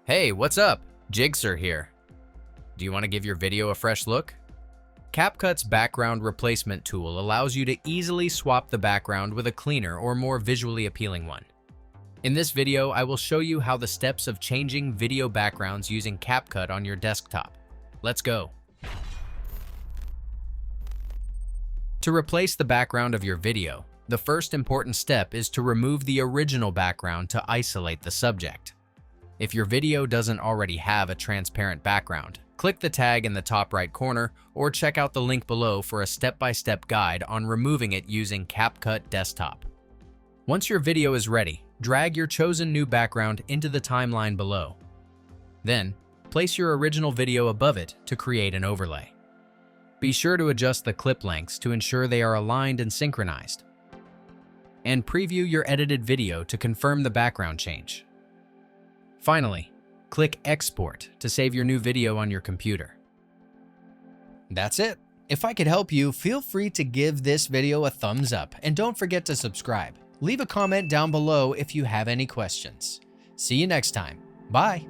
Hey, what's up? Jigxor here. Do you want to give your video a fresh look? CapCut's background replacement tool allows you to easily swap the background with a cleaner or more visually appealing one. In this video, I will show you how the steps of changing video backgrounds using CapCut on your desktop. Let's go. To replace the background of your video, the first important step is to remove the original background to isolate the subject. If your video doesn't already have a transparent background, click the tag in the top right corner or check out the link below for a step-by-step guide on removing it using CapCut Desktop. Once your video is ready, drag your chosen new background into the timeline below. Then, place your original video above it to create an overlay. Be sure to adjust the clip lengths to ensure they are aligned and synchronized. And preview your edited video to confirm the background change. Finally, click Export to save your new video on your computer. That's it. If I could help you, feel free to give this video a thumbs up and don't forget to subscribe. Leave a comment down below if you have any questions. See you next time. Bye.